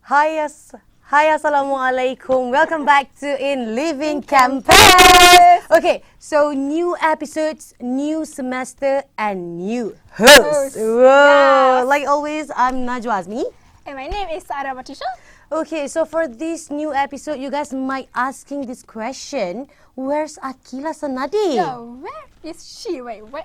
Hi, Assalamualaikum. Welcome back to In Living Campus. Okay, so new episodes, new semester, and new hosts. Whoa! Yes. Like always, I'm Najwa Azmi. And my name is Sarah Batisha. Okay, so for this new episode, you guys might asking this question: where's Akila Sanadi? So, where is she? Wait, why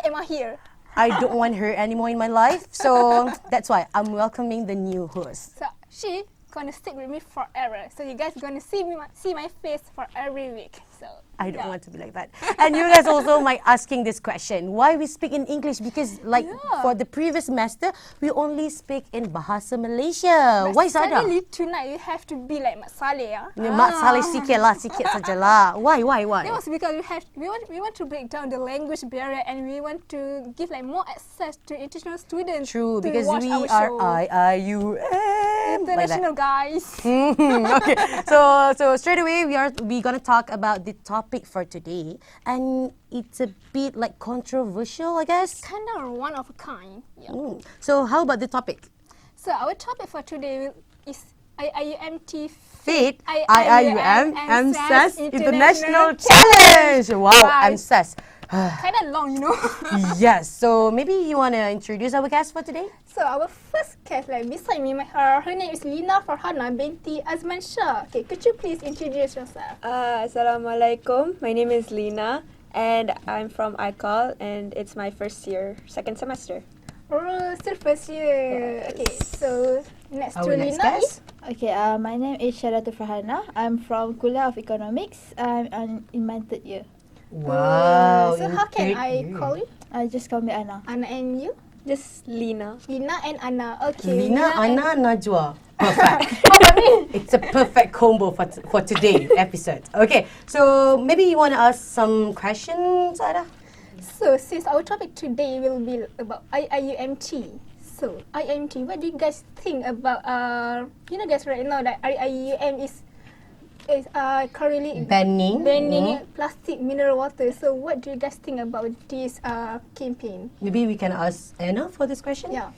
am I here? I don't want her anymore in my life, so that's why I'm welcoming the new host. So, she gonna stick with me forever. So, you guys gonna see my face for every week. So, I don't want to be like that. And you guys also might asking this question: why we speak in English? Because for the previous semester, we only speak in Bahasa Malaysia. But Why is that? suddenly tonight you have to be like Mak Saleh, ya. Mak Saleh sikit sajalah. Why? That was because we want to break down the language barrier and we want to give like more access to international students. True, to because watch we our are show. IIUM. International guys. Okay, so straight away we gonna talk about the topic for today, and it's a bit like controversial, I guess. Kind of one of a kind. Yeah. So how about the topic? So our topic for today is IIUMTV Fit IIUM EMSS International Challenge. Wow, Right. EMSS. Kind of long, you know. Yes. So maybe you wanna introduce our guest for today? So our first guest, like beside me, her name is Lina Farhana binti Azman Shah. Okay, could you please introduce yourself? Assalamualaikum. My name is Lina and I'm from ICOL and it's my second semester. Oh, still first year. Yes. Okay, so next Our to next Lina guest? Okay, my name is Syaratul Farhana. I'm from Kuliah of Economics. I'm in my third year. Wow. So in how can third I year. call you? Just call me Anna. Anna and you? Just Lina. Lina and Anna. Okay. Lina, and- Anna, Najwa. Perfect. It's a perfect combo for today's episode. Okay, so maybe you want to ask some questions, Ada? So since our topic today will be about IIUMT. So IIUMT, what do you guys think about guys right now that IIUM is currently Banning. plastic mineral water. So what do you guys think about this campaign? Maybe we can ask Anna for this question. Yeah.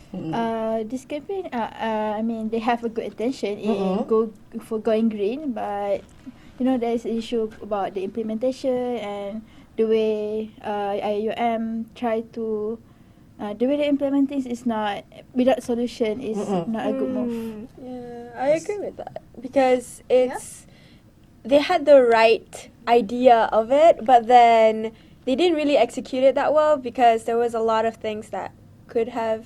This campaign, I mean, they have a good intention in going green, but there's an issue about the implementation and the way IIUM try to. The way they implement things is not without solution is not a good move. Yeah, I agree with that because they had the right idea of it, but then they didn't really execute it that well because there was a lot of things that could have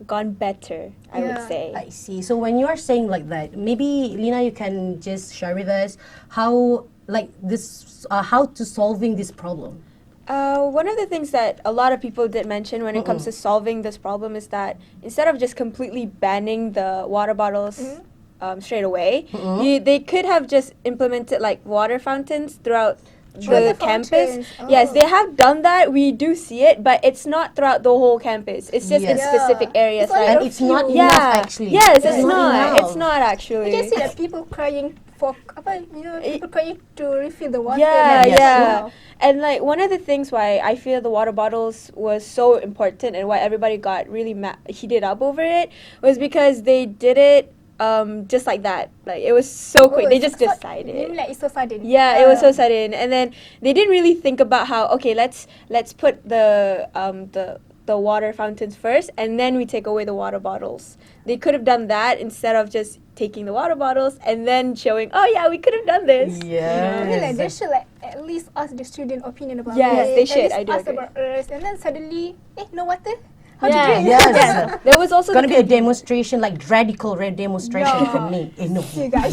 gone better, I would say. I see. So when you are saying like that, maybe Lina, you can just share with us how to solving this problem. One of the things that a lot of people did mention when it comes to solving this problem is that instead of just completely banning the water bottles straight away, they could have just implemented like water fountains throughout the campus. Fountains. Yes, they have done that. We do see it, but it's not throughout the whole campus. It's just in Yes. specific areas. It's only Like, And it's not Yeah. enough actually. yes, it's not not. enough. It's not actually. You can see that people crying for people crying to refill the water. Yeah, Yes. yeah. And like one of the things why I feel the water bottles was so important and why everybody got really heated up over it was because they did it just like that. Like it was so quick. They just decided. Like it's so sudden. Yeah, it was so sudden, and then they didn't really think about how let's put the water fountains first, and then we take away the water bottles. They could have done that instead of just taking the water bottles and then showing, oh yeah, we could have done this. Yeah. I mean, like they should like at least ask the student opinion about Yes, it. they should. At I least do ask agree. about us, and then suddenly, no water. How to Yeah. drink? Yes. There was also Gonna the be a demonstration, like radical demonstration Yeah. from me. No, You guys.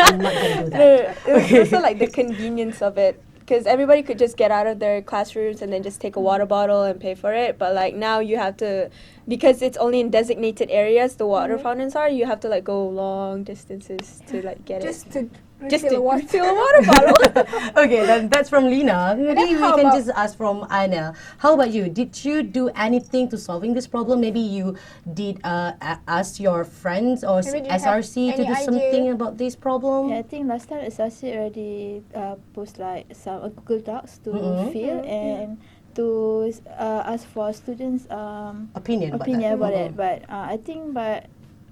I'm not gonna do that. It was also like the convenience of it. Because everybody could just get out of their classrooms and then just take a water bottle and pay for it. But like now you have to, because it's only in designated areas, the water fountains are, you have to like go long distances to like get Just it. to Just refill to the water. refill a water bottle. Okay, then that's from Lina. Maybe we how can about- just ask from Anna. How about you? Did you do anything to solving this problem? Maybe you did ask your friends or Maybe do you have SRC to any do something idea? about this problem? Yeah, I think last time SRC already post like some Google Docs to fill and to ask for students' Opinion about opinion that. about it. But I think,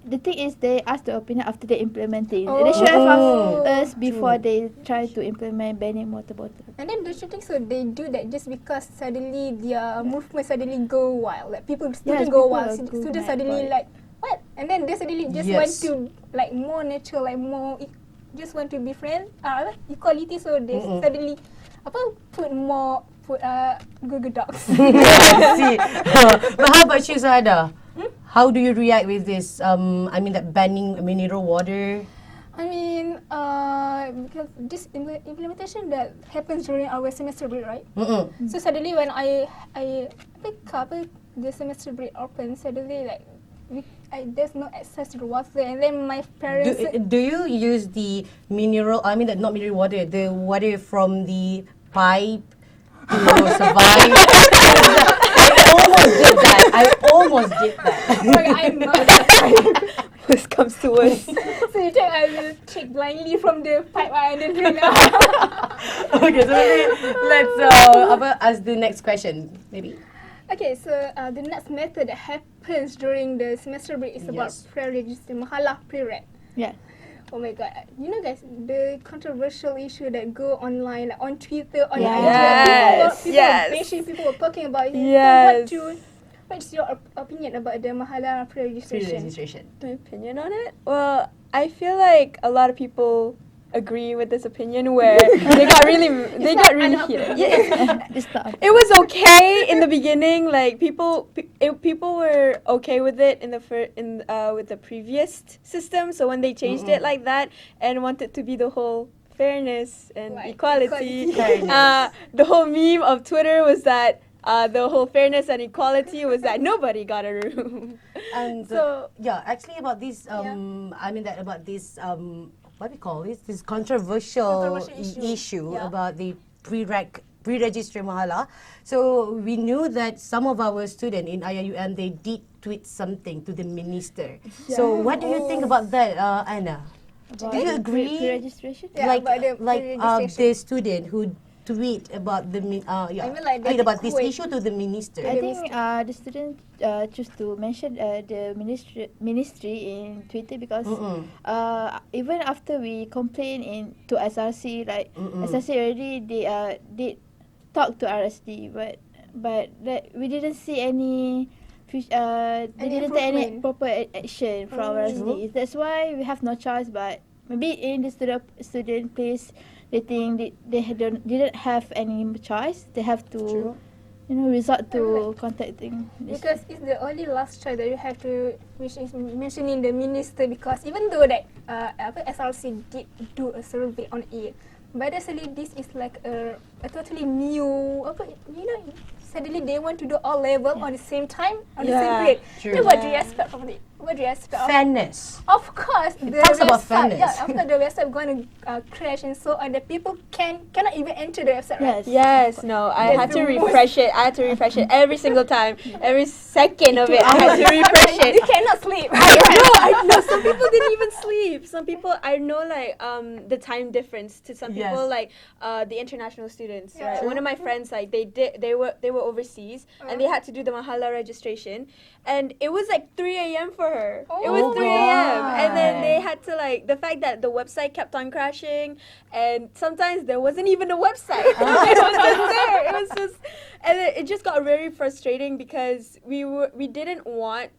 the thing is they ask the opinion after they implementing. They should have asked us before they try to implement banning water bottle. And then don't you think so? They do that just because suddenly their movement suddenly go wild. Like students go wild. Students suddenly like what? And then they suddenly just want to like more natural, like more just want to be friends. Equality. So they suddenly put Google Docs. See. But how about you, Zahada? How do you react with this? I mean, that banning mineral water. I mean, because this implementation that happens during our semester break, right? So suddenly when I pick up the semester break open, suddenly like there's no access to the water, and then my parents. Do you use the mineral? I mean, not mineral water. The water from the pipe to survive. I almost did that. Okay, I'm not that kind. Worst comes to worst. So you think I will take blindly from the pipe and then drink? Okay, so let's ask the next question, maybe. Okay, so the next method that happens during the semester break is about pre-register, mahalah pre-read. Yeah. Oh my god, you know guys, the controversial issue that go online, like on Twitter, on people were talking about it. Yes. So what's your opinion about the mahalah pre-registration? My opinion on it? Well, I feel like a lot of people agree with this opinion where they got really heated. It was okay in the beginning, like people were okay with it with the previous system. So when they changed it like that and wanted to be the whole fairness and equality, the whole meme of Twitter was that the whole fairness and equality was that nobody got a room. And so actually about this what we call this controversial issue about the pre-register mahalah. So we knew that some of our students in IIUM, they did tweet something to the minister. So what do you think about that, Anna? Do you agree? Pre-registration? Like pre-registration. the student who tweet about the about this issue to the minister. I think the student choose to mention the ministry in Twitter because even after we complain to SRC, like SRC already they did talk to RSD, but we didn't see any. They didn't take any proper action from RSD. That's why we have no choice. But maybe in the student place, they think they didn't have any choice. They have to, resort to contacting. Because it's the only last choice that you have to, which is mentioning the minister. Because even though that SRC did do a survey on it, but actually this is like a totally new, suddenly they want to do all level on the same time, on the same period. Then what do you expect from it? What do you expect? Fairness. Of course, it talks about fairness. Yeah, after the website going to crash and so on, the people cannot even enter the website. Right? Yes, no, I had to refresh it. I had to refresh it every single time, every second of it. I had to refresh it. You cannot sleep. I know. Some people didn't even sleep. Some people, I know, like the time difference to some people, like the international students. Right? One of my friends, like they were overseas and they had to do the mahalah registration, and it was like 3 a.m. for her. It was 3 a.m. and then they had to, like, the fact that the website kept on crashing, and sometimes there wasn't even a website. It was just there. It was just, and it just got very frustrating because we didn't want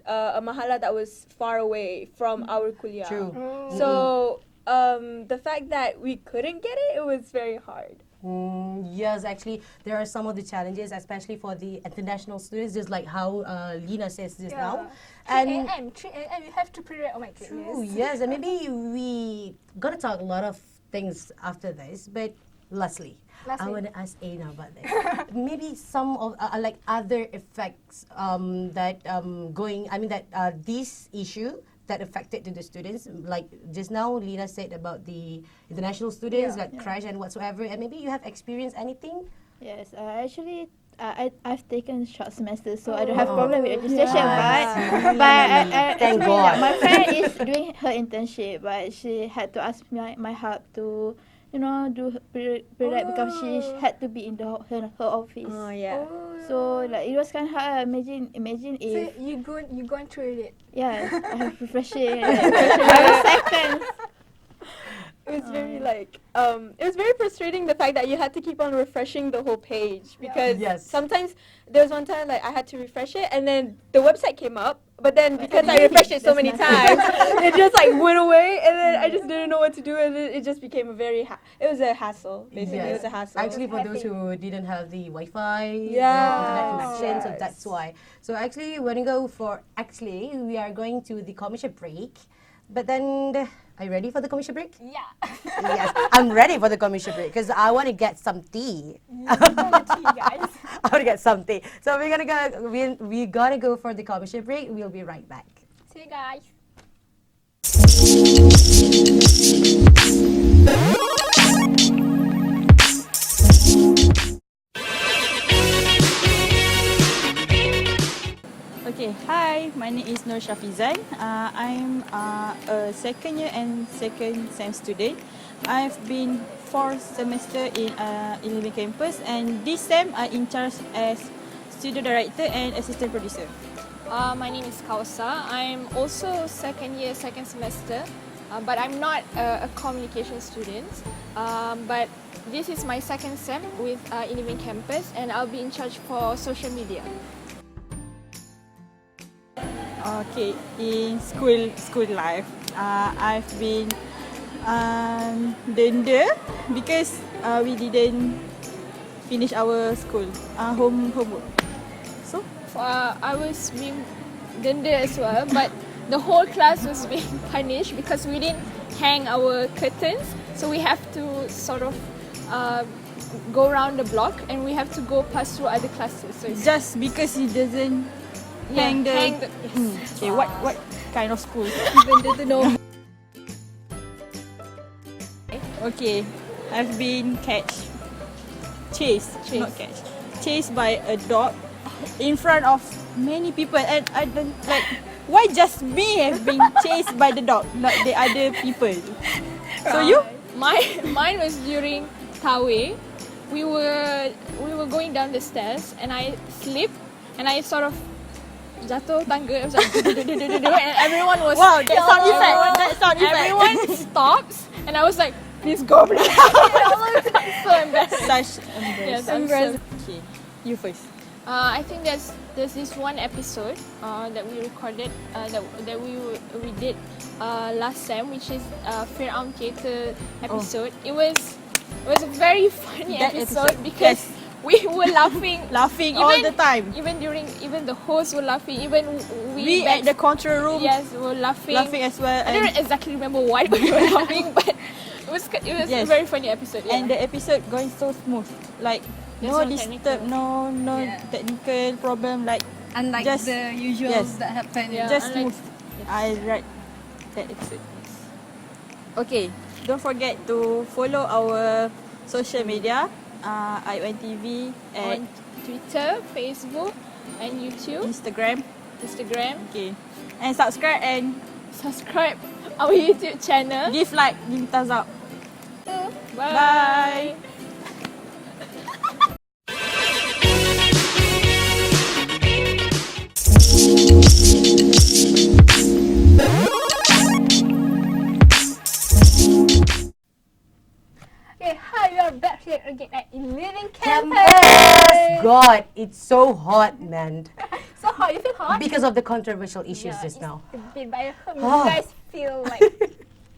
a mahalah that was far away from our kuliah. True. So the fact that we couldn't get it, it was very hard. Yes, actually, there are some of the challenges, especially for the international students, just like how Lina says just now. 3 a.m. You have to prepare. Oh my goodness. True, yes, and maybe we gonna talk a lot of things after this, but lastly, I want to ask Aina about that. Maybe some of like other effects this issue that affected to the students, like just now Lina said about the international students that crash and whatsoever, and maybe you have experienced anything? Yes, actually I've taken short semester, so I don't have problem with registration. But thank God. My friend is doing her internship, but she had to ask my help to do pre-rec because she had to be in her office. Oh yeah. So like it was kind of hard. Imagine So if you going through it. yeah, I have refreshing every second. It was very it was very frustrating the fact that you had to keep on refreshing the whole page because Yes. sometimes there was one time like I had to refresh it and then the website came up, but then because I refreshed it so many times, it just like went away and then I just didn't know what to do and it just became a very it was a hassle basically. It was a hassle. Actually, for those who didn't have the Wi-Fi, Yeah. internet connection, so Yes. that's why. So actually, when we go for we are going to the commercial break. But then, are you ready for the commercial break? Yeah. Yes, I'm ready for the commercial break because I want to get some tea. guys. I want to get some tea. So we're gonna go for the commercial break. We'll be right back. See you guys. Okay, hi, my name is Nur Shafizan. I'm a second year and second sem student. I've been 4 semester in IIUM campus and this sem I in charge as studio director and assistant producer. My name is Kausa. I'm also second year, second semester, but I'm not a communication student. But this is my second sem with IIUM campus and I'll be in charge for social media. Okay, in school life, I've been denda because we didn't finish our school homework. So I was being denda as well, but the whole class was being punished because we didn't hang our curtains. So we have to sort of go around the block and we have to go pass through other classes. So it's just because he doesn't hang the yes. okay, what kind of school? Even to know. Okay, I've been chased by a dog in front of many people and I don't like why just me have been chased by the dog, not the other people. So you? Mine was during Tawe. We were going down the stairs and I slipped and I sort of jatuh tangga. It was like, and everyone was Wow, that sound effect. That sound effect. Everyone stops and I was like, please go. So embarrassed. Such Yes, embarrassing. Okay, you first. I think there's this one episode that we recorded that we did last sem, which is Fir'aun Theatre episode. It was a very funny That episode episode, because we were laughing all the time. Even the hosts were laughing. Even We at the control room, yes, we were laughing as well. I don't exactly remember why we were laughing, but it was Yes. a very funny episode. Yeah. And the episode going so smooth, like There's no no disturb, technical. no technical problem, like Unlike just- the usuals yes. that happen. Yeah. just unlike- smooth. I like that episode. Okay, don't forget to follow our social media, IIUMTV on and Twitter, Facebook, and YouTube, Instagram. Okay, and subscribe and subscribe our YouTube channel. give like, give thumbs up. Bye. Okay, hi, we are back here again at IIUM campus. Campus! God, it's so hot, man. So how you feel hot? Because of the controversial issues Yeah, just it's now. A bit, but I hope you Ah. guys feel like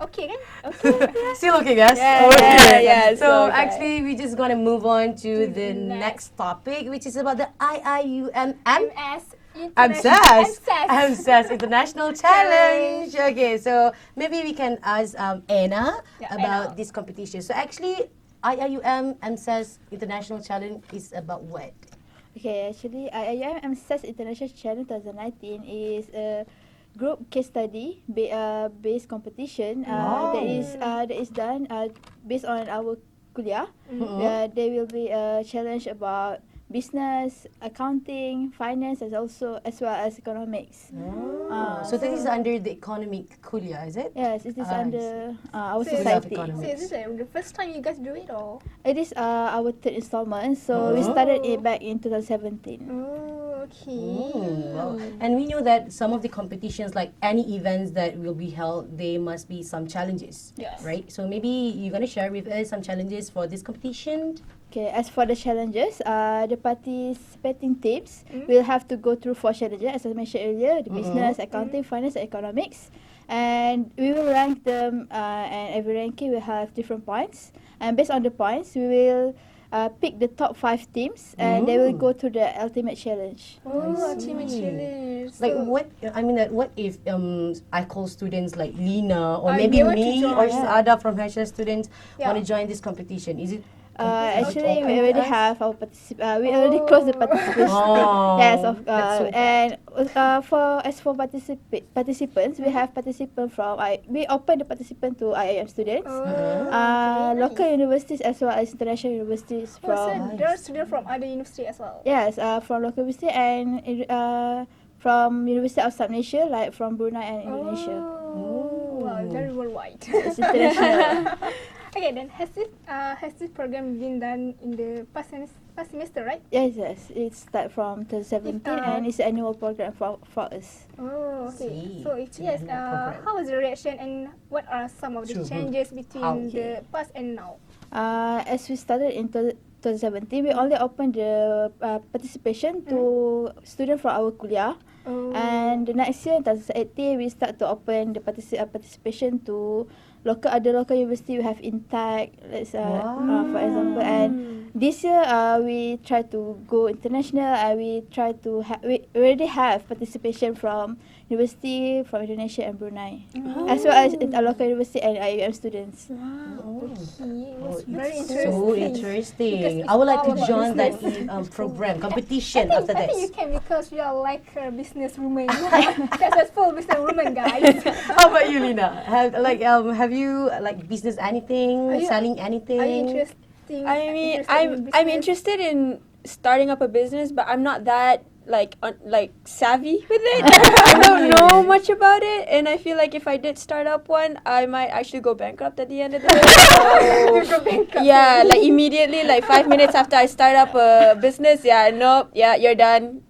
okay, kan? Okay. Still okay, guys? Yeah, Okay. yeah, So so okay. actually, we're just gonna move on to the the next topic, which is about the IIUM MS EMSS International Challenge. Okay, so maybe we can ask Anna Yeah, about Anna. this competition. So actually, IIUM EMSS International Challenge is about what? Okay, actually, IIUM EMSS International Challenge 2019 is a group case study based competition Wow. that is done based on our kuliah. There will be a challenge about business, accounting, finance, as well as economics. So this is under the economic kuliah, is it? Yes, it is under our So society. economy. So is this the first time you guys do it or? It is our third installment, so we started it back in 2017. Oh, okay. Wow. And we know that some of the competitions, like any events that will be held, there must be some challenges, Yes. right? So maybe you're gonna share with us some challenges for this competition. Okay, as for the challenges, the participating teams will have to go through 4 challenges, as I mentioned earlier: the business, accounting, finance, and economics. And we will rank them, and every ranking will have different points. And based on the points, we will pick the top 5 teams, and they will go to the ultimate challenge. Oh, ultimate challenge. Like So- what? I mean, that what if I call students like Lina or Oh, maybe they want to me join. or Ada from Hashtag Students Yeah. want to join this competition? Is it? Actually, open we to already us? have our we already closed the participation. Oh, Yes, that's so and for participants, we have participants from we open the participant to IIUM students, local universities as well as international universities Oh, so from there are students from other university as well. yes from local university and from University of South Asia, like from Brunei and Indonesia. Oh, wow, very worldwide. It's international. Okay, then has this program been done in the past semester, right? Yes, it start from 2017 and it's an annual program for us. Oh, okay. See, So if it's an yes, annual program. how was the reaction and what are some of the Sure. changes between How? the past and now? As we started in 2017, we only opened the participation to students from our kuliah. Oh. And the next year, in 2018, we start to open the participation to other local university. We have Intech, for example. And this year, we try to go international, and we try to we already have participation from university from Indonesia and Brunei, as well as a local university and IIUM students. Okay, it was very interesting. So interesting. Because I would like to it's all join about that program competition after I think you this. can because you are like a businesswoman, successful businesswoman, guys. How about you, Lina? Have you like business anything, Are you- selling anything? Are you interested? I mean, in I'm business? interested in starting up a business, but I'm not that like savvy with it. I don't know much about it, and I feel like if I did start up one, I might actually go bankrupt at the end of the day. So, yeah, like immediately, like 5 minutes after I start up a business, nope, you're done.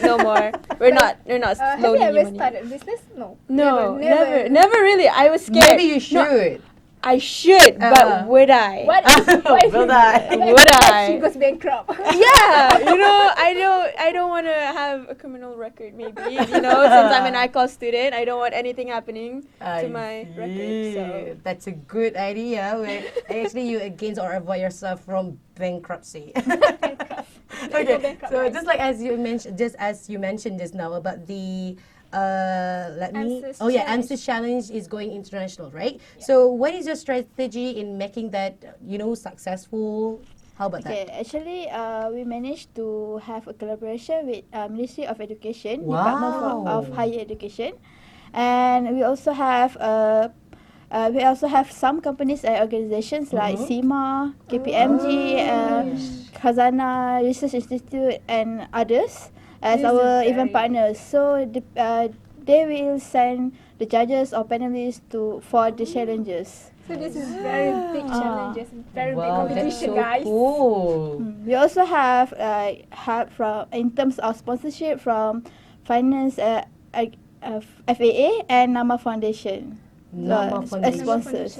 No more. We're not Have you loaning ever you money. started business? No. No, never really. I was scared. Maybe you should. I should, but would I? What if Will you- I? Would I? She goes bankrupt. Yeah, I don't want to have a criminal record. Maybe since I'm an ICOL student, I don't want anything happening to my record. So That's a good idea. Where actually you against or avoid yourself from bankruptcy. Okay, so just like as you mentioned, just now about the EMSS EMSS challenge is going international, right? So what is your strategy in making that successful? How about Okay, that? actually, we managed to have a collaboration with Ministry of Education, Wow. Department of Higher Education, and we also have some companies and organizations like SEMA, KPMG, Khazanah Research Institute, and others as This is our very event partners. So they will send the judges or panelists for the challenges. So this is very big challenges, very big Wow, that's competition, so guys. cool. We also have help from in terms of sponsorship from finance, FAA and Nama Foundation. Nama as Foundation. sponsors.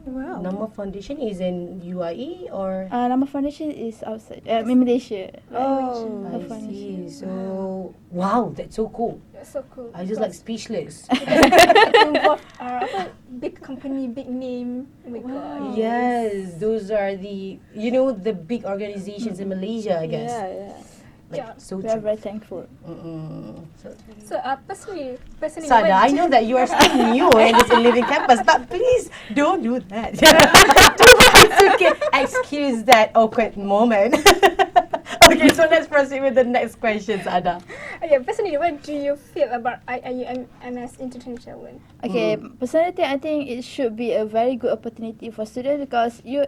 wow. Nama Foundation is in UAE or? Nama Foundation is outside in Malaysia. Oh, I Foundation. see. So wow, that's so cool. That's so cool. I just like speechless. involve big company, big name. Oh my god. Yes, those are the the big organizations in Malaysia, I guess. Yeah. Yeah. So We are true. very thankful. So personally, Sada, what I know that you are still new in this living campus, but please don't do that. It's okay. Excuse that awkward moment. Okay, so let's proceed with the next question, Sada. Okay, personally, what do you feel about IIUM EMSS International Challenge? Okay, personally, I think it should be a very good opportunity for students because you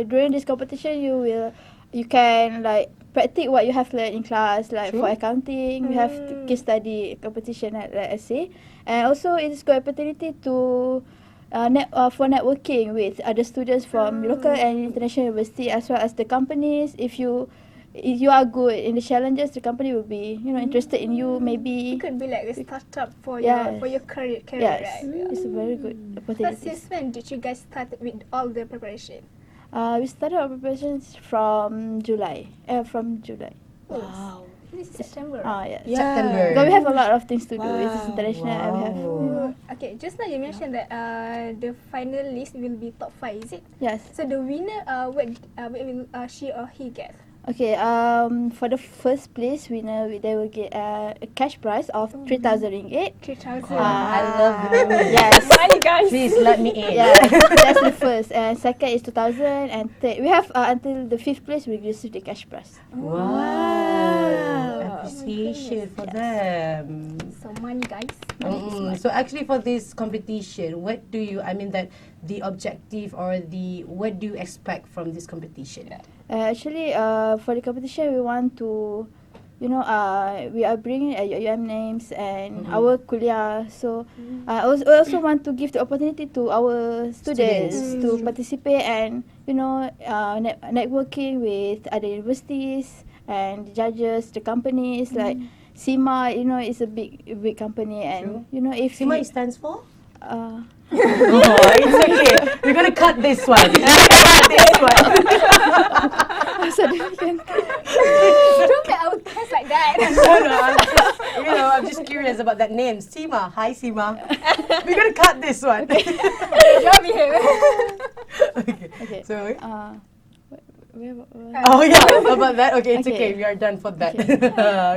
during this competition you can like practice what you have learned in class. Like for True. accounting, we have case study competition like essay, and also it is good opportunity to for networking with other students from local and international university as well as the companies. If you are good in the challenges, the company will be interested in you. Maybe It could be like a startup for Yes. your career, yes, right? it's a very good But opportunity. since when did you guys start with all the preparation? We started our preparations from July. Wow. This is September. Yes. September. Because we have a lot of things to do. It's international. And we have Okay, just now you mentioned that the final list will be top 5, is it? yes. So the winner, what will she or he get? Okay. For the first place winner, they will get a cash prize of 3,000 ringgit. 3,000. I love it. Yes. Money, guys. Please let me in. Yes, that's the first. And second is 2,000. And third, we have until the fifth place we receive the cash prize. Wow. Appreciation for them. So money, guys. So actually for this competition, what do you, that the objective or what do you expect from this competition? Actually, for the competition, we want to, we are bringing IIUM names and our kuliah. So, I also want to give the opportunity to our students to participate and, networking with other universities and the judges, the companies like SIMA. It's a big company, and if SIMA you- stands for? uh, It's okay. We're gonna cut this one. Don't get our test like that. No, I'm just curious about that name. SIMA. Hi, SIMA. We're gonna cut this one. Okay. Okay. So, where- oh yeah, about that. Okay, it's okay. Okay. We are done for that.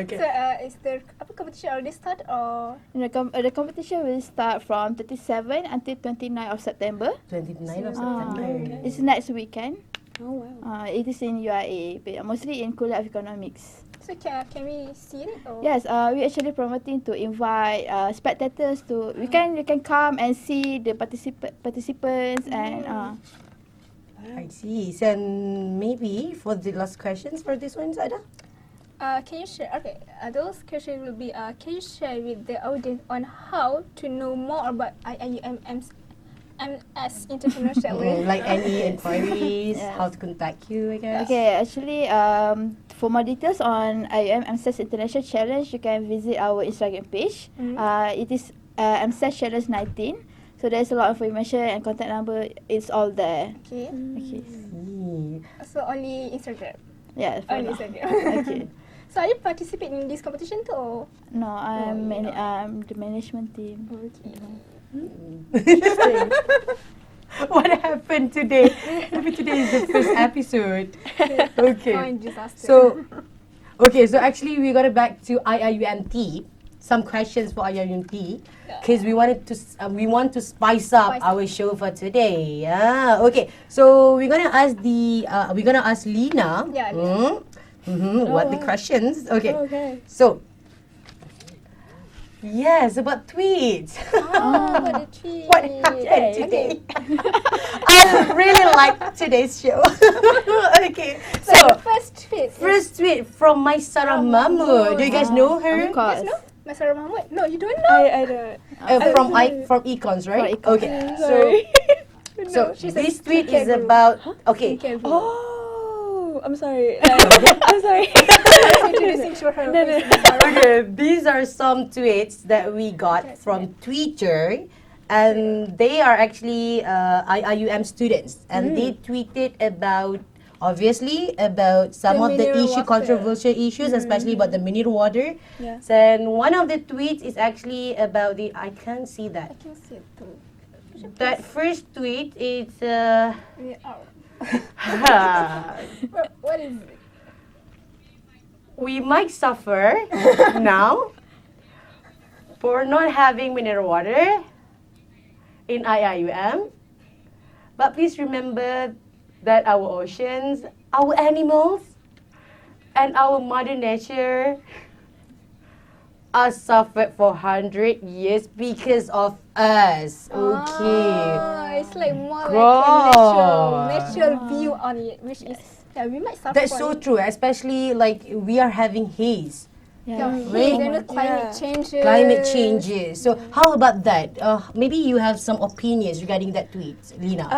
Okay. So is the competition already start or? The competition will start from 37 until 29 of September. 29th of September. It's next weekend. Oh wow. It is in UIA, but mostly in Kuliah of Economics. So can we see it? Or? Yes, we actually promoting to invite spectators to. You can come and see the participants and. I see. So maybe for the last questions for this one, Sada? Can you share? Okay, those questions will be. Can you share with the audience on how to know more about IIUM EMSS International Challenge? Like any inquiries, Yes. how to contact you, I guess. Okay, actually, for more details on IIUM EMSS International Challenge, you can visit our Instagram page. It is EMSS Challenge 19. So there's a lot of information and contact number. It's all there. Okay. Okay. So only Instagram. Yeah. For Only now. Instagram. Okay. So are you participating in this competition too? Or? No, I'm the management team. Okay. What happened today? Maybe today is the first episode. Okay. Fine disaster. So actually we got it back to IIUMT. Some questions for IIUMT because we want to spice up our show for today. Yeah. Okay. So we're gonna ask Lina. Yeah, What the questions? Okay. Okay. So yes, about tweets. what a treat. What happened today? I really like today's show. Okay. So So the first tweet. first tweet from my Sarah Mahmud. Do you guys know her? Of course. No? Masara Mahmud? No, you don't know? I don't. From Econs, right? From Econs. Okay. Sorry. So she's a this tweet is skincare guru. about okay. Skincare guru. Oh, I'm sorry. I'm sorry. Introducing to her. No, no. Okay, these are some tweets that we got from Twitter, and they are actually IIUM students, and they tweeted about obviously about some The of the mineral water. controversial issues, especially about the mineral water. Yeah. And one of the tweets is actually about I can't see I that. can see it too. That first tweet is Yeah. What is it? we might suffer now for not having mineral water in IIUM, but please remember that our oceans, our animals, and our mother nature are suffered for 100 years because of us. Okay. It's like more like God. a natural view on it, which is Yeah, we might suffer. That's so true, especially like we are having haze. Yeah, Right? and the climate changes. Climate changes. So how about that? Maybe you have some opinions regarding that tweet, Lina.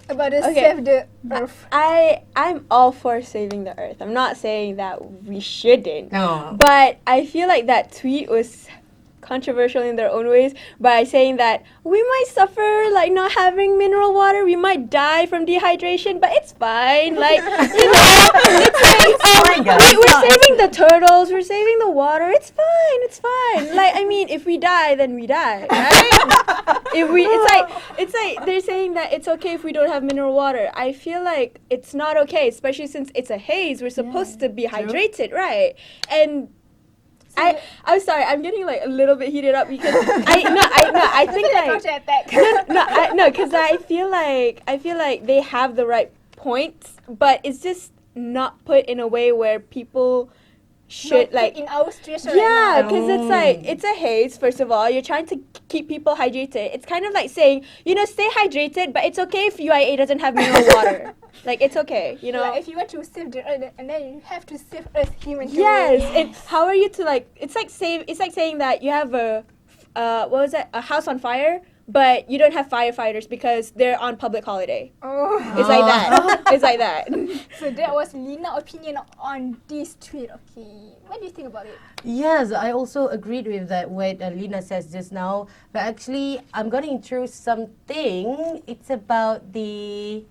About the Okay. save the earth. I'm all for saving the earth. I'm not saying that we shouldn't. No. But I feel like that tweet was controversial in their own ways by saying that we might suffer like not having mineral water, we might die from dehydration, but it's fine. Like, you know, it's like we're saving the turtles, we're saving the water. It's fine. It's fine. Like, I mean, if we die, then we die, right? It's like they're saying that it's okay if we don't have mineral water. I feel like it's not okay, especially since it's a haze. We're supposed to be hydrated, right? And I'm sorry, I'm getting like a little bit heated up because I think like because I feel like they have the right points, but it's just not put in a way where people should like in our situation. yeah, because it's like it's a haze. First of all, you're trying to keep people hydrated. It's kind of like saying, you know, stay hydrated, but it's okay if UIA doesn't have mineral water. Like, it's okay, you know. Like, if you want to save the earth, and then you have to save Earth human. Yes, how are you to like? It's like saying that you have a a house on fire, but you don't have firefighters because they're on public holiday. Oh. It's like that. It's like that. So that was Lina's opinion on this tweet. Okay, what do you think about it? Yes, I also agreed with that what Lina says just now. But actually, I'm going through something. It's about the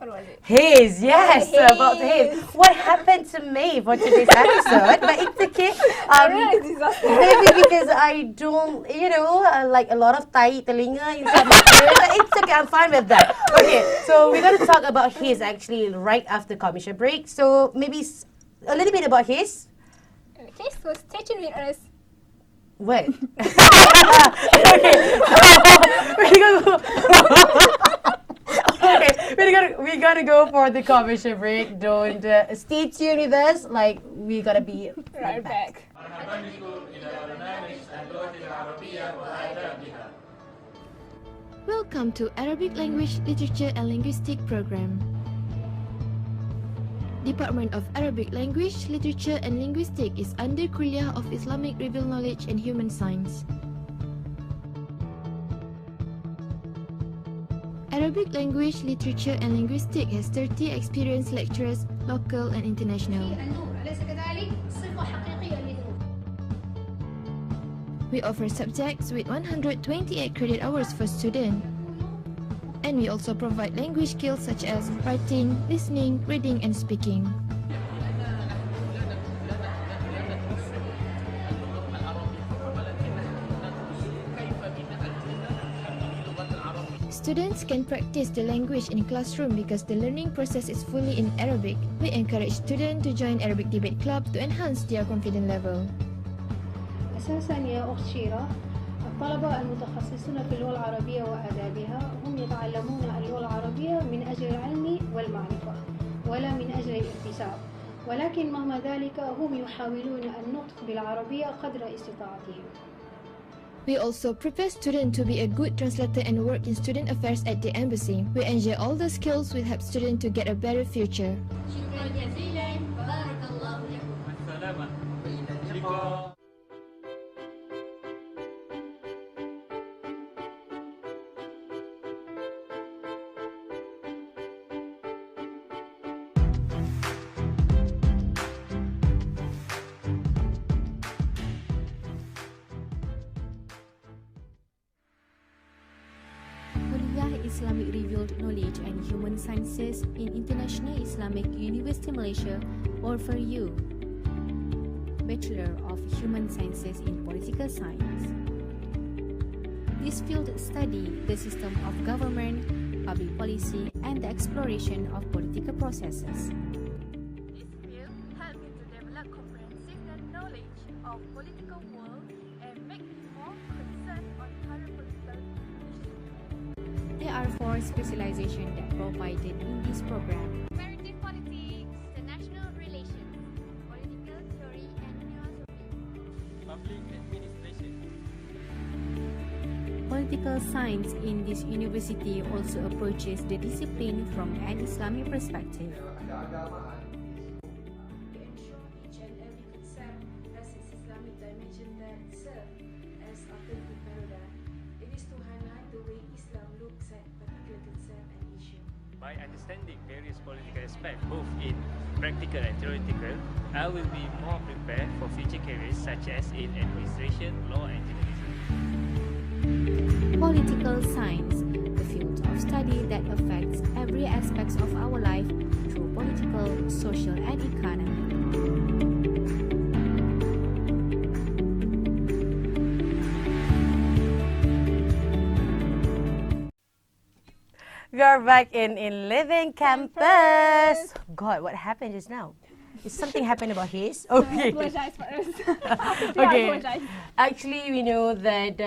What was it? haze. Yes, haze. about the haze. What happened to me for today's episode? But it's okay. Maybe because I don't, you know, like a lot of tai telinga inside my ear. But it's okay. I'm fine with that. Okay, so we're going to talk about haze actually right after commercial break. So maybe a little bit about haze. Okay, so stay tuned with us. What? Okay. We're gonna go for the commercial break. Don't stay tuned with us. Like, we're gonna be Right back. Welcome to Arabic Language, Literature and Linguistic Program. Department of Arabic Language, Literature and Linguistic is under Kuliah of Islamic Revealed Knowledge and Human Science. Arabic Language, Literature and Linguistic has 30 experienced lecturers, local and international. We offer subjects with 128 credit hours for students. And we also provide language skills such as writing, listening, reading, and speaking. Students can practice the language in classroom because the learning process is fully in Arabic. We encourage students to join Arabic Debate Club to enhance their confidence level. أساساً يا أخت شيرة، الطلبة المتخصصون في اللغة العربية وآدابها هم يتعلمون اللغة العربية من أجل العلم والمعرفة ولا من أجل الاكتساب، ولكن مهما ذلك هم يحاولون النطق بالعربية قدر استطاعتهم. We also prepare students to be a good translator and work in student affairs at the embassy. We enjoy all the skills will help students to get a better future. شكراً جزيلاً، بارك الله لكم. Islamic Revealed Knowledge and Human Sciences in International Islamic University Malaysia offer you Bachelor of Human Sciences in Political Science. This field study the system of government, public policy, and the exploration of political processes. This field helps me to develop comprehensive knowledge of political world and make me more concerned on current political issues. There are 4 specializations that provided in this program. Comparative politics, international relations, political theory and philosophy, On political science in this university also approaches the discipline from an Islamic perspective. By understanding various political aspects, both in practical and theoretical, I will be more prepared for future careers such as in administration, law and journalism. Political science, the field of study that affects every aspect of our life through political, social and economic. We are back in Living Campus. God, what happened just now? Is something happened about his? Okay. Apologize for us. Okay. Apologize. Actually, we know that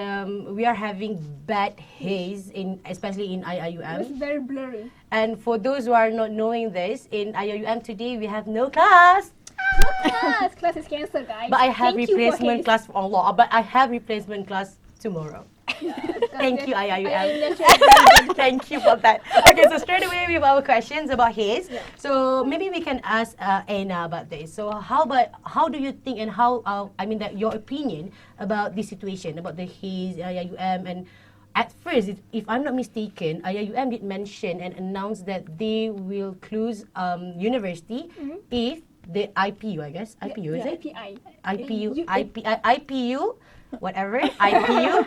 we are having bad haze especially in It's IIUM. very blurry. And for those who are not knowing this, in IIUM today we have no class. Class is cancelled, guys. But I have Thank you for replacement his. class for Allah. But I have replacement class tomorrow. Thank you, IIUM. Thank you for that. Okay, so straight away we have our questions about haze. So maybe we can ask Anna about this. So how do you think and how that your opinion about this situation about the haze IIUM? And at first, if I'm not mistaken, IIUM did mention and announce that they will close university if the IPU, I guess IPU is it? IPU. Whatever, IPU,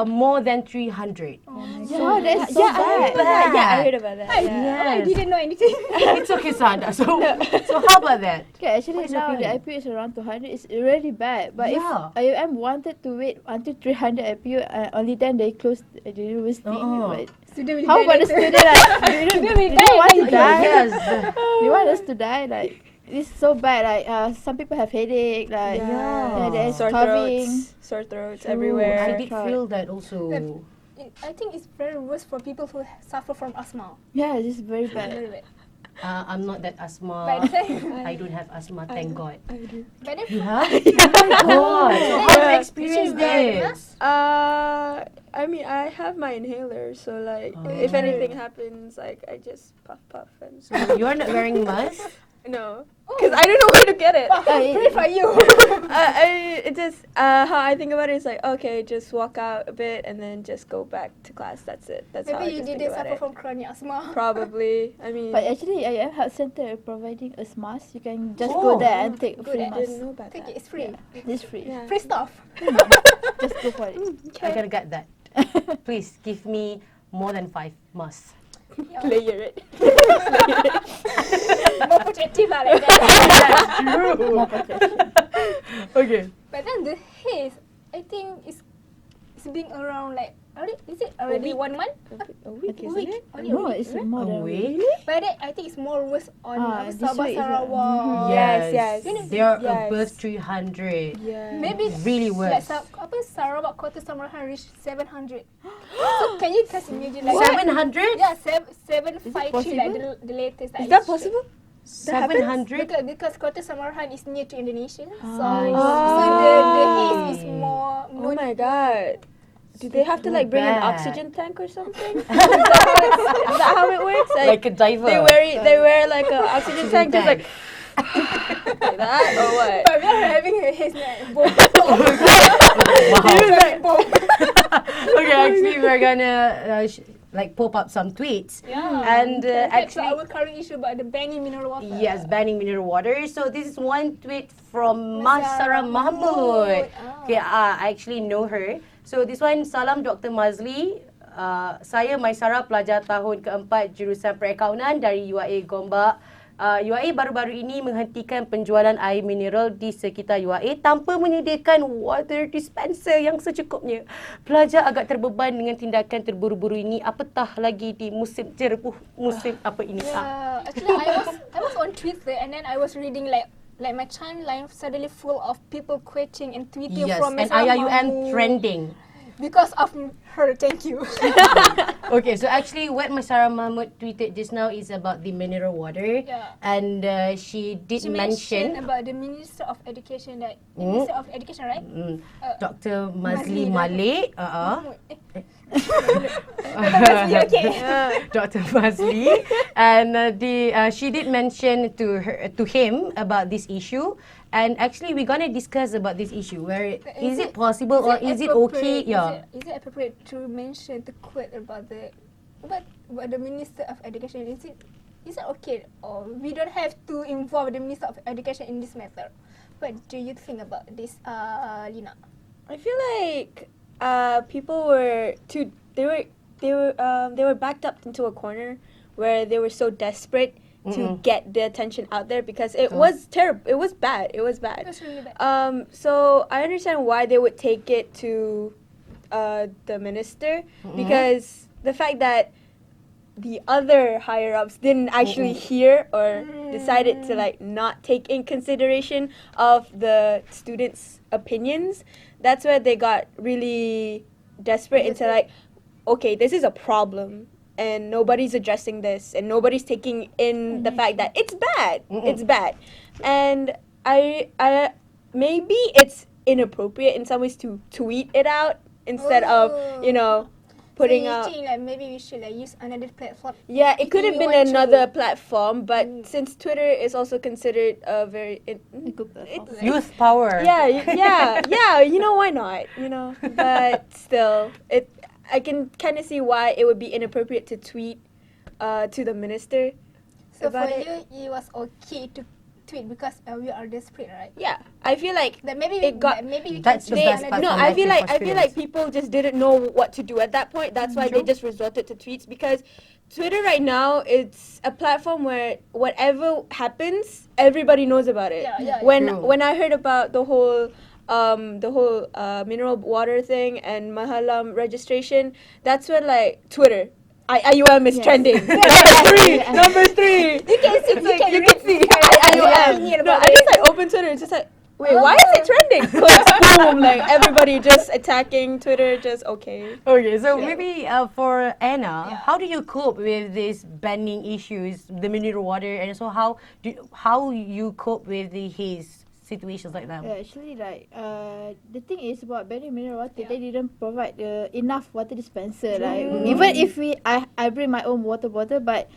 more than 300. So that's so bad. Yeah, I heard about that. I didn't know anything. It's okay, Sada. So how about that? Okay, actually What's your now the opinion? IPU is around 200. It's already bad. But Yeah. if IUM wanted to wait until 300 IPU, only then they closed the university. But Student will how die about the later. student? Like, they don't want to die. Yes. They want us to die. Like, it's so bad. Like, some people have headache. Like, there's coughing. Sore throats I everywhere. did feel that also. I think it's very worse for people who suffer from asthma. Yeah, it's very bad. Very bad. I'm not that asthma. But then, I don't have asthma, thank God. but then You have? Oh my God. So how do you experience this? I mean, I have my inhaler, so like, if anything happens, like, I just puff and So you're not wearing mask? no, because I don't know where to get it. pray for you. It just how I think about it is like, okay, just walk out a bit and then just go back to class. That's it. That's how I Maybe you just think didn't about suffer it. from chronic asthma. Probably. I mean, But actually, IUM Health Center providing us mask. You can just go there and take a free I mask. didn't know about Take that. it, it's free. It's free. Yeah. Free stuff. Just go for it. I gotta get that. Please give me more than 5 masks. Layer it. More protective lah, like that. Okay. But then the haze, I think it's being around like already 1 month? A week, A isn't week. it? Only a No, week. it's more than a week. But then I think it's more worse on this Sabah, week is Sarawak. Yes. They are Yes. above 300. Yeah. Maybe Really like worse. Sarawak Kota Samarahan reached 700. So can you just imagine like 700? Yeah, 753 like the latest. Is that possible? 700? Because Kota Samarahan is near to Indonesia, so I the haze is more. Oh my god. Do they have to like bring an oxygen tank or something? Is that how it works? Like a diver. They wear like an oxygen tank, just like like that or what? But we are having a haze like boom. Okay, actually we're gonna like pop up some tweets. And Actually, actually our current issue about the banning mineral water. yes, banning mineral water. So this is one tweet from Masara Masara Mahmud. Ah. Okay, I actually know her. So this one, salam Dr. Mazli. Saya Maisara, pelajar tahun keempat jurusan perakaunan dari UAE Gombak. UAE baru-baru ini menghentikan penjualan air mineral di sekitar UAE tanpa menyediakan water dispenser yang secukupnya. Pelajar agak terbeban dengan tindakan terburu-buru ini, apatah lagi di musim jerebuh musim apa ini. Yeah, actually, I was on Twitter and then I was reading like my timeline suddenly full of people quitting and tweeting Yes, from and Masara IIUM Mahmud. trending. Because of her, thank you. Okay, so actually what Masara Mahmud tweeted just now is about the mineral water. Yeah. And she did She mention mentioned about the Minister of Education, Minister of Education, right? Dr. Mazli Malik. Mahmud. Dr. Masli, and she did mention to him about this issue, and actually we're gonna discuss about this issue. Where is it possible or is it okay? Yeah. Is it appropriate to mention the quote about the Minister of Education? Is it okay, or we don't have to involve the Minister of Education in this matter? What do you think about this, Lina? I feel like people were too. They were backed up into a corner where they were so desperate to get the attention out there because it was terrible. It was bad. It was bad. It was really bad. So I understand why they would take it to the minister because the fact that the other higher ups didn't actually hear or decided to like not take in consideration of the students' opinions. That's where they got really desperate into like, okay, this is a problem and nobody's addressing this and nobody's taking in the fact that it's bad. It's bad. And I maybe it's inappropriate in some ways to tweet it out instead of, putting so out. Think like maybe we should like use another platform. Yeah, it could have been another platform, but since Twitter is also considered a very Youth power. Yeah. Why not? But still, I can kind of see why it would be inappropriate to tweet to the minister. So about for it. you, it was okay to tweet because we are desperate, right? Yeah, I feel like That maybe it got. maybe we That's can the choose best another platform. No, I Platform feel for like students. people just didn't know what to do at that point. That's why they just resorted to tweets because Twitter right now it's a platform where whatever happens, everybody knows about it. Yeah. When I heard about the whole mineral water thing and Mahalam registration, that's when like Twitter. IIUM is trending. Number three. You can see. You can see. IIUM. No, I just like open Twitter. It's just like, wait, why is it trending? Clicks, boom, like everybody just attacking Twitter. Just okay. Okay, so maybe for Anna, how do you cope with these banning issues, the mineral water, and so how you cope with his situations like that? Yeah, actually, the thing is about banning mineral water, they didn't provide enough water dispenser. Like even if I bring my own water bottle, but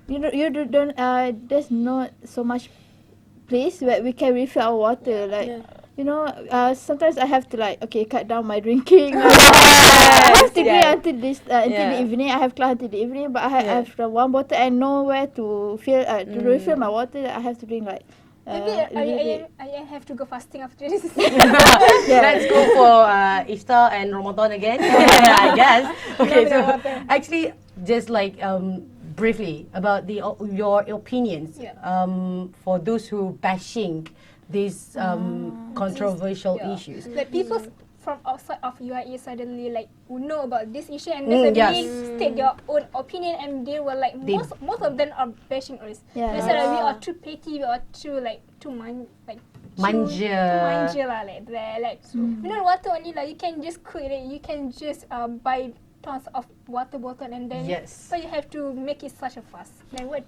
there's not so much place where we can refill our water. Sometimes I have to cut down my drinking. I have to drink until the evening. I have class until the evening, but I have one bottle and nowhere to refill my water. I have to drink Maybe I have to go fasting after this. Let's go for Iftar and Ramadan again, I guess. Okay, so actually, just briefly about your opinions for those who bashing these controversial issues. Like people from outside of UIA suddenly know about this issue and they suddenly state their own opinion and they were most of them are bashing us. They said we are too petty, we are too manja lah mineral water only you can just quit it, you can just buy tons of water bottle and then so you have to make it such a fuss. Then what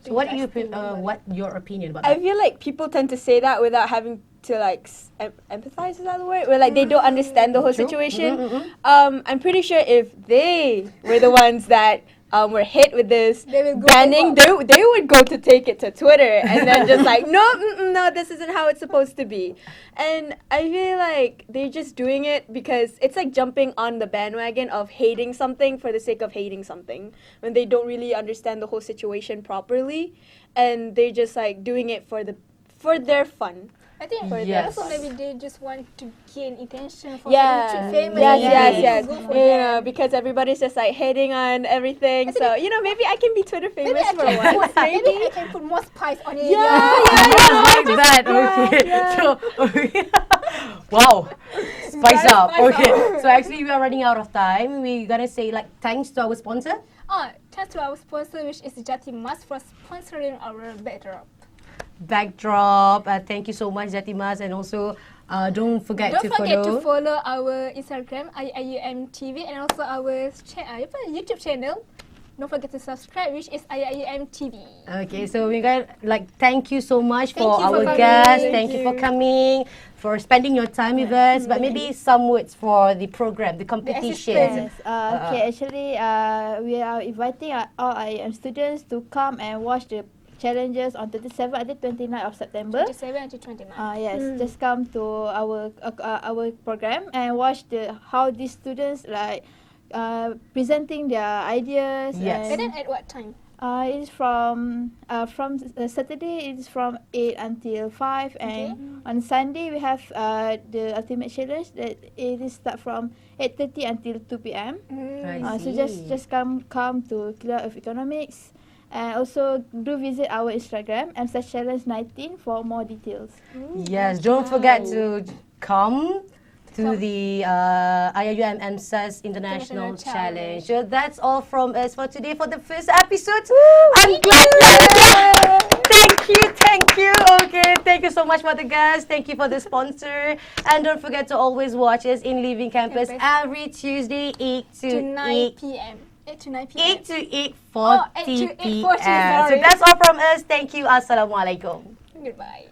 your opinion about I that? feel like people tend to say that without having to empathize, is that the word? Where they don't understand the whole situation. I'm pretty sure if they were the ones that were hit with this banning, they would go to take it to Twitter and then just no, this isn't how it's supposed to be. And I feel like they're just doing it because it's like jumping on the bandwagon of hating something for the sake of hating something when they don't really understand the whole situation properly, and they're just doing it for their fun. I think also maybe they just want to gain attention from YouTube famous. Yes. Because everybody's just hating on everything. So maybe I can be Twitter famous for once. Maybe I can put more spice on it. Like that. Okay. So wow, spice up. Okay. So actually, we are running out of time. We're gonna say thanks to our sponsor. Thanks to our sponsor, which is Jatimas, for sponsoring our backdrop. Thank you so much, Jatimas, and also don't forget to follow our Instagram IIUMTV and also our YouTube channel don't forget to subscribe, which is IIUMTV. Okay, so we got thank you so much Thank for you for our coming. guests. Thank Thank you for coming, for spending your time with us. But maybe some words for the program, the competition. Yes. Okay. Actually, we are inviting all IIM students to come and watch the challenges on 27 until 29 of September. 27 until 29. Yes. Just come to our program and watch how these students presenting their ideas. Yes. And then at what time? It's from Saturday. It's from 8 until 5, and on Sunday we have the ultimate challenge that it is start from 8:30 until 2 p.m. So just come to Clear of Economics, and also do visit our Instagram EMSS Challenge 19 for more details. Yes, don't forget to come to the IIUM EMSS International Challenge. So that's all from us for today for the first episode. I'm glad. Thank you. Okay, thank you so much for the guests. Thank you for the sponsor. And don't forget to always watch us in Living Campus every Tuesday, 8 to 9 p.m. 8 to 9 p.m. 8 to 8:40 p.m. So sorry. that's all from us. Thank you. Assalamualaikum. Goodbye.